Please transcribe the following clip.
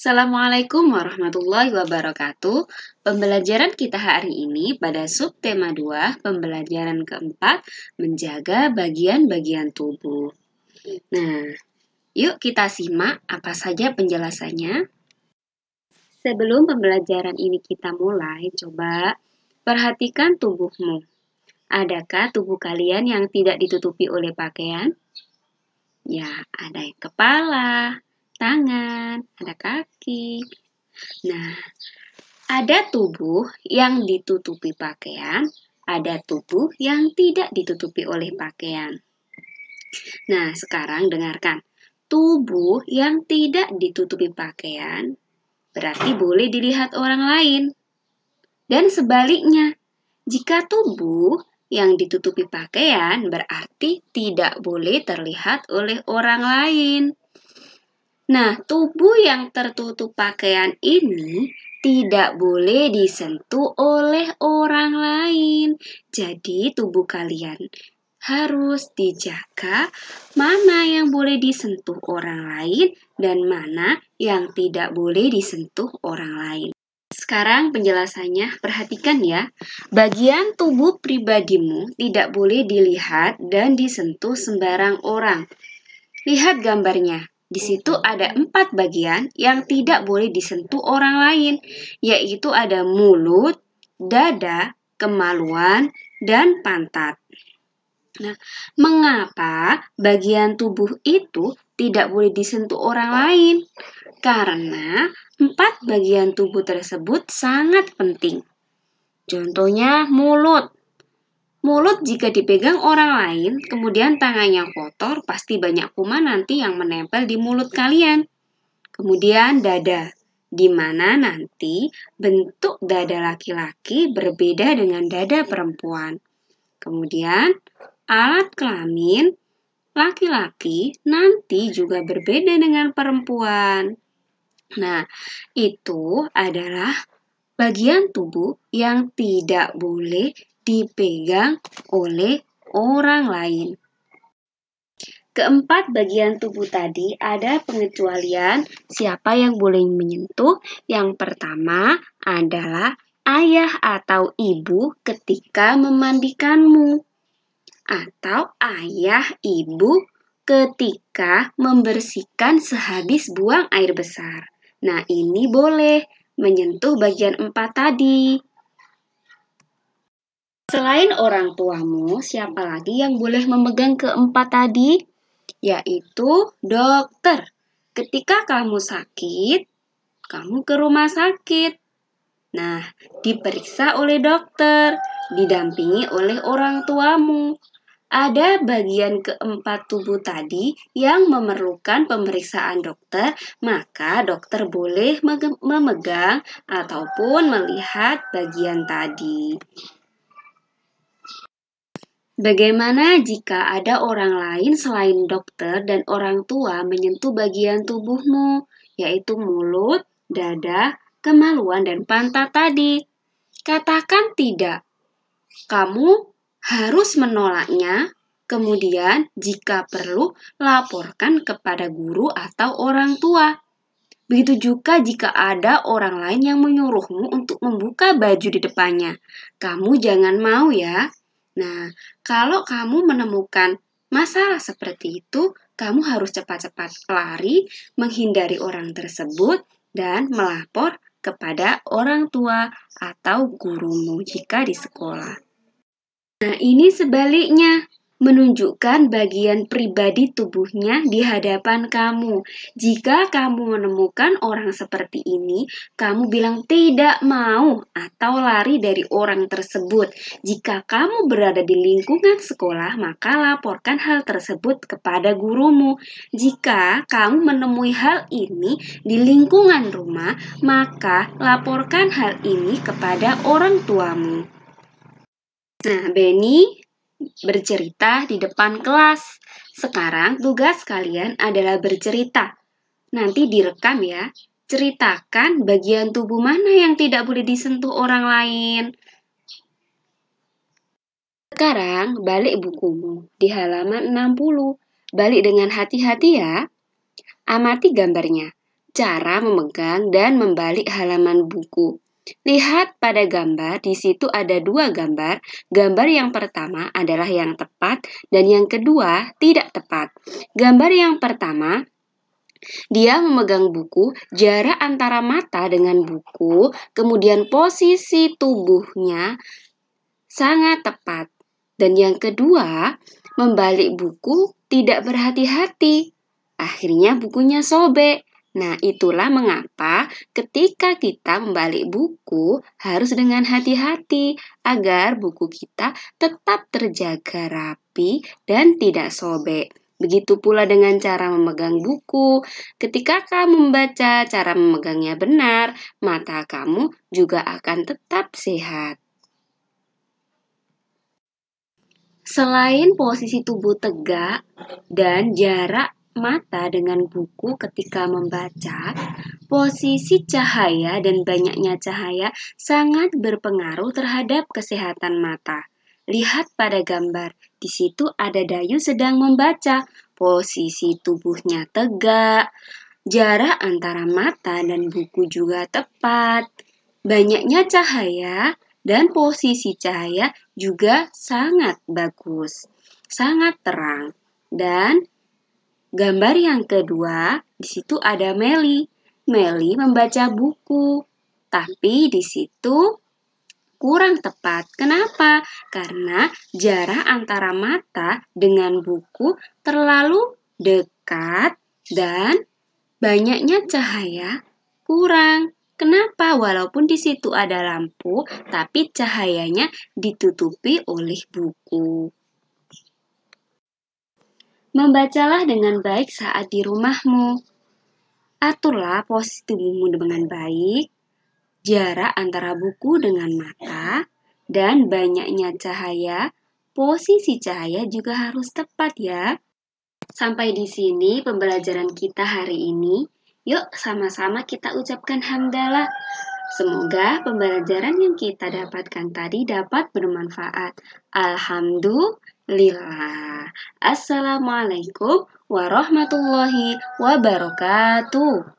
Assalamualaikum warahmatullahi wabarakatuh. Pembelajaran kita hari ini pada subtema 2, pembelajaran keempat, menjaga bagian-bagian tubuh. Nah, yuk kita simak apa saja penjelasannya. Sebelum pembelajaran ini kita mulai, coba perhatikan tubuhmu. Adakah tubuh kalian yang tidak ditutupi oleh pakaian? Ya, ada yang kepala, tangan, ada kaki. Nah, ada tubuh yang ditutupi pakaian, ada tubuh yang tidak ditutupi oleh pakaian. Nah, sekarang dengarkan. Tubuh yang tidak ditutupi pakaian berarti boleh dilihat orang lain. Dan sebaliknya, jika tubuh yang ditutupi pakaian berarti tidak boleh terlihat oleh orang lain. Nah, tubuh yang tertutup pakaian ini tidak boleh disentuh oleh orang lain. Jadi, tubuh kalian harus dijaga mana yang boleh disentuh orang lain dan mana yang tidak boleh disentuh orang lain. Sekarang penjelasannya, perhatikan ya. Bagian tubuh pribadimu tidak boleh dilihat dan disentuh sembarang orang. Lihat gambarnya. Di situ ada 4 bagian yang tidak boleh disentuh orang lain, yaitu ada mulut, dada, kemaluan, dan pantat. Nah, mengapa bagian tubuh itu tidak boleh disentuh orang lain? Karena 4 bagian tubuh tersebut sangat penting. Contohnya mulut. Mulut jika dipegang orang lain, kemudian tangannya kotor, pasti banyak kuman nanti yang menempel di mulut kalian. Kemudian dada, di mana nanti bentuk dada laki-laki berbeda dengan dada perempuan. Kemudian alat kelamin laki-laki nanti juga berbeda dengan perempuan. Nah, itu adalah bagian tubuh yang tidak boleh dipegang oleh orang lain. Keempat bagian tubuh tadi ada pengecualian siapa yang boleh menyentuh. Yang pertama adalah ayah atau ibu ketika memandikanmu. Atau ayah ibu ketika membersihkan sehabis buang air besar. Nah, ini boleh menyentuh bagian 4 tadi. Selain orang tuamu, siapa lagi yang boleh memegang keempat tadi? Yaitu dokter. Ketika kamu sakit, kamu ke rumah sakit. Nah, diperiksa oleh dokter, didampingi oleh orang tuamu. Ada bagian keempat tubuh tadi yang memerlukan pemeriksaan dokter, maka dokter boleh memegang ataupun melihat bagian tadi. Bagaimana jika ada orang lain selain dokter dan orang tua menyentuh bagian tubuhmu, yaitu mulut, dada, kemaluan, dan pantat tadi? Katakan tidak. Kamu harus menolaknya, kemudian jika perlu laporkan kepada guru atau orang tua. Begitu juga jika ada orang lain yang menyuruhmu untuk membuka baju di depannya. Kamu jangan mau ya. Nah, kalau kamu menemukan masalah seperti itu, kamu harus cepat-cepat lari, menghindari orang tersebut, dan melapor kepada orang tua atau gurumu jika di sekolah. Nah, ini sebaliknya, menunjukkan bagian pribadi tubuhnya di hadapan kamu. Jika kamu menemukan orang seperti ini, kamu bilang tidak mau atau lari dari orang tersebut. Jika kamu berada di lingkungan sekolah, maka laporkan hal tersebut kepada gurumu. Jika kamu menemui hal ini di lingkungan rumah, maka laporkan hal ini kepada orang tuamu. Nah, Benny bercerita di depan kelas. Sekarang tugas kalian adalah bercerita. Nanti direkam ya. Ceritakan bagian tubuh mana yang tidak boleh disentuh orang lain. Sekarang balik bukumu di halaman 60. Balik dengan hati-hati ya. Amati gambarnya. cara memegang dan membalik halaman buku. Lihat pada gambar, di situ ada dua gambar. Gambar yang pertama adalah yang tepat dan yang kedua tidak tepat. Gambar yang pertama, dia memegang buku, jarak antara mata dengan buku, kemudian posisi tubuhnya sangat tepat. Dan yang kedua, membalik buku tidak berhati-hati. Akhirnya bukunya sobek. Nah, itulah mengapa ketika kita membalik buku harus dengan hati-hati agar buku kita tetap terjaga rapi dan tidak sobek. Begitu pula dengan cara memegang buku. Ketika kamu membaca, cara memegangnya benar, mata kamu juga akan tetap sehat. Selain posisi tubuh tegak dan jarak mata dengan buku ketika membaca, posisi cahaya dan banyaknya cahaya sangat berpengaruh terhadap kesehatan mata. Lihat pada gambar, di situ ada Dayu sedang membaca, posisi tubuhnya tegak, jarak antara mata dan buku juga tepat, banyaknya cahaya, dan posisi cahaya juga sangat bagus, sangat terang. Dan gambar yang kedua, di situ ada Meli. Meli membaca buku, tapi di situ kurang tepat. Kenapa? Karena jarak antara mata dengan buku terlalu dekat dan banyaknya cahaya kurang. Kenapa? Walaupun di situ ada lampu, tapi cahayanya ditutupi oleh buku. Membacalah dengan baik saat di rumahmu. Aturlah posisi tubuhmu dengan baik, jarak antara buku dengan mata, dan banyaknya cahaya. Posisi cahaya juga harus tepat ya. Sampai di sini pembelajaran kita hari ini. Yuk sama-sama kita ucapkan hamdalah. Semoga pembelajaran yang kita dapatkan tadi dapat bermanfaat. Alhamdulillah. Assalamualaikum warahmatullahi wabarakatuh.